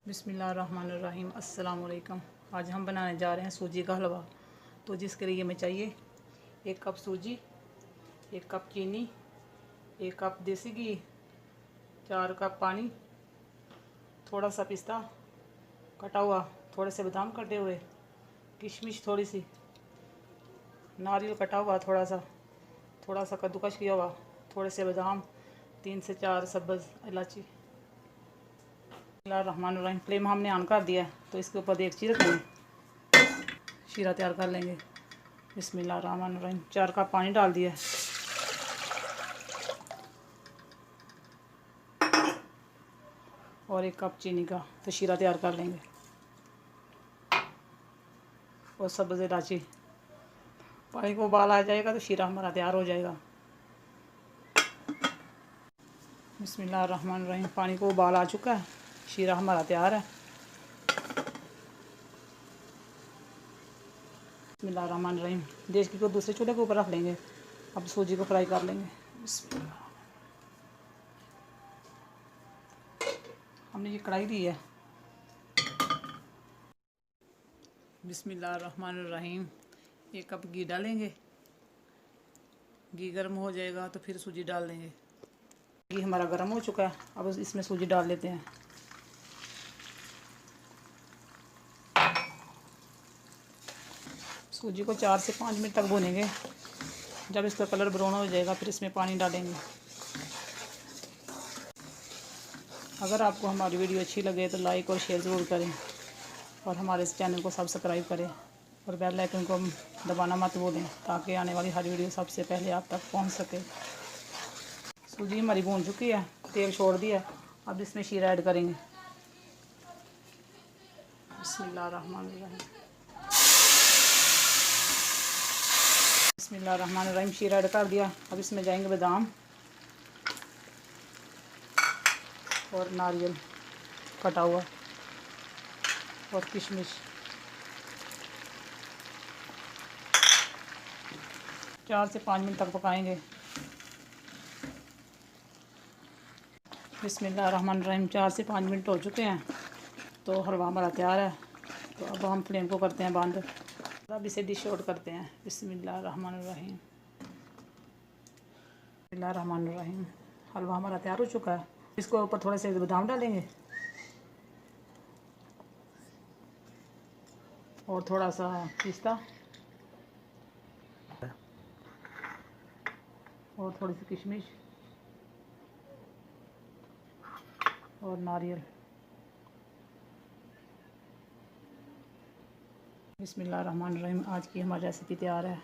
बिस्मिल्लाहिर्रहमानिर्रहीम। अस्सलाम वालेकुम। आज हम बनाने जा रहे हैं सूजी का हलवा। तो जिसके लिए हमें चाहिए 1 कप सूजी, 1 कप चीनी, 1 कप देसी घी, 4 कप पानी, थोड़ा सा पिस्ता कटा हुआ, थोड़े से बादाम कटे हुए, किशमिश थोड़ी सी, नारियल कटा हुआ थोड़ा सा कद्दूकस किया हुआ, थोड़े से बादाम, 3 से 4 सब्ज़ इलायची। बिस्मिल्लाहिर्रहमानिर्रहीम। फ्लेम हमने ऑन कर दिया है तो इसके ऊपर देगची रखेंगे, शीरा तैयार कर लेंगे। बिस्मिल्लाहिर्रहमानिर्रहीम। 4 कप पानी डाल दिया और 1 कप चीनी का, तो शीरा तैयार कर लेंगे। और सब्ज़ इलायची। पानी को उबाल आ जाएगा तो शीरा हमारा तैयार हो जाएगा। बिस्मिल्लाहिर्रहमानिर्रहीम। पानी को उबाल आ चुका है, शीरा हमारा तैयार है। बिस्मिल्लाहिर्रहमानिर्रहीम। देसी घी को दूसरे चूल्हे के ऊपर रख लेंगे। अब सूजी को फ्राई कर लेंगे। हमने ये कढ़ाई दी है। बिस्मिल्लाहिर्रहमानिर्रहीम। 1 कप घी डालेंगे। घी गर्म हो जाएगा तो फिर सूजी डाल देंगे। घी हमारा गर्म हो चुका है, अब इसमें सूजी डाल लेते हैं। सूजी को 4 से 5 मिनट तक भूनेंगे। जब इसका कलर ब्राउन हो जाएगा फिर इसमें पानी डालेंगे। अगर आपको हमारी वीडियो अच्छी लगे तो लाइक और शेयर ज़रूर करें और हमारे इस चैनल को सब्सक्राइब करें और बेल आइकन को दबाना मत भूलें ताकि आने वाली हर वीडियो सबसे पहले आप तक पहुंच सके। सूजी हमारी भून चुकी है, तेल छोड़ दिया। अब इसमें शीरा ऐड करेंगे। बिस्मिल्लाहिर्रहमानिर्रहीम। बिस्मिल्लाहिर्रहमानिर्रहीम। शीरा ऐड कर दिया। अब इसमें जाएंगे बादाम और नारियल कटा हुआ और किशमिश। चार से 5 मिनट तक पकाएंगे। बिस्मिल्लाहिर्रहमानिर्रहीम। 4 से 5 मिनट हो चुके हैं तो हलवा हमारा तैयार है। तो अब हम फ्लेम को करते हैं बंद। अब इसे डिश आउट करते हैं। बिस्मिल्लाहिर्रहमानिर्रहीम। बिस्मिल्लाहिर्रहमानिर्रहीम। हलवा हमारा तैयार हो चुका है। इसको ऊपर थोड़े से बादाम डालेंगे और थोड़ा सा पिस्ता और थोड़ी सी किशमिश और नारियल। बिस्मिल्लाहिर्रहमानिर्रहीम। आज की हमारी रेसिपी तैयार है।